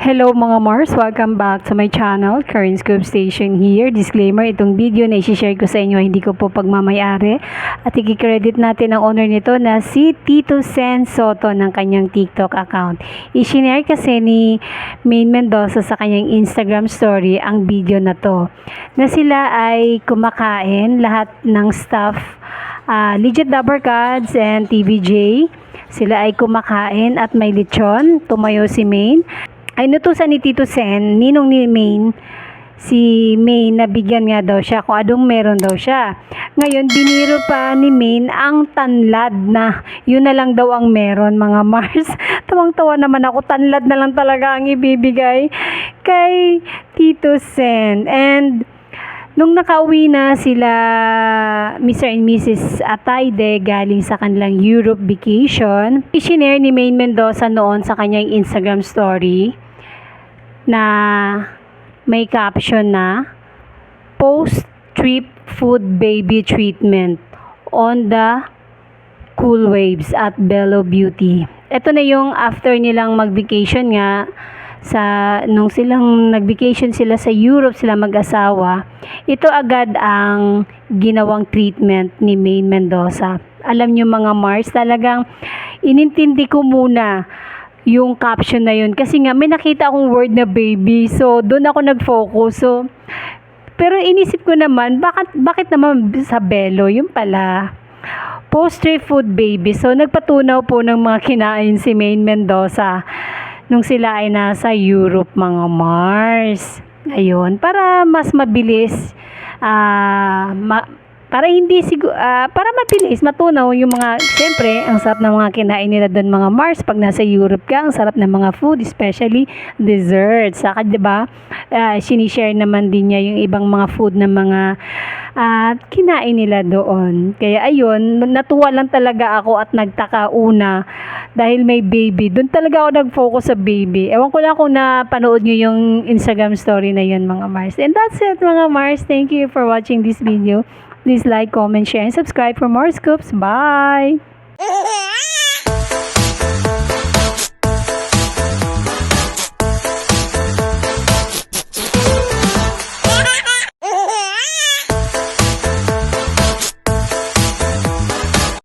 Hello mga Mars! Welcome back to my channel, Karen Scoop Station here. Disclaimer, itong video na isi-share ko sa inyo, hindi ko po pagmamayari. At i-credit natin ang owner nito na si Tito Sen Soto ng kanyang TikTok account. I-share kasi ni Maine Mendoza sa kanyang Instagram story ang video na to. Na sila ay kumakain, lahat ng staff, Legit Dabber Cards and TVJ. Sila ay kumakain at may lechon, tumayo si Maine. Ay nutusan ni Tito Sen, ninong ni Maine, si Maine na bigyan nga daw siya kung anong meron daw siya. Ngayon, biniro pa ni Maine ang tanlad na yun na lang daw ang meron mga Mars. Tawang-tawa naman ako, tanlad na lang talaga ang ibibigay kay Tito Sen. And nung nakauwi na sila Mr. and Mrs. Atayde galing sa kanilang Europe vacation, i-share ni Maine Mendoza noon sa kanyang Instagram story na may caption na post-trip food baby treatment on the cool waves at Bello Beauty. Ito na yung after nilang mag-vacation nga nung silang nag-vacation sila sa Europe, sila mag-asawa, ito agad ang ginawang treatment ni Maine Mendoza. Alam nyo mga Mars, talagang inintindi ko muna yung caption na yun kasi nga may nakita akong word na baby, so doon ako nag-focus. Pero inisip ko naman, bakit naman sa Bello? Yun pala, post-trip food baby. So nagpatunaw po ng mga kinain si Maine Mendoza nung sila ay nasa Europe mga Mars. Ayun, para mas mabilis, para mabilis matunaw yung mga, siyempre, ang sarap ng mga kinain nila doon mga Mars. Pag nasa Europe ka, ang sarap ng mga food, especially desserts. Saka, diba, sinishare naman din niya yung ibang mga food ng mga kinain nila doon. Kaya ayun, natuwa lang talaga ako at nagtaka una dahil may baby. Doon talaga ako nag-focus sa baby. Ewan ko lang kung napanood nyo yung Instagram story na yun mga Mars. And that's it mga Mars. Thank you for watching this video. Please like, comment, share, and subscribe for more scoops. Bye!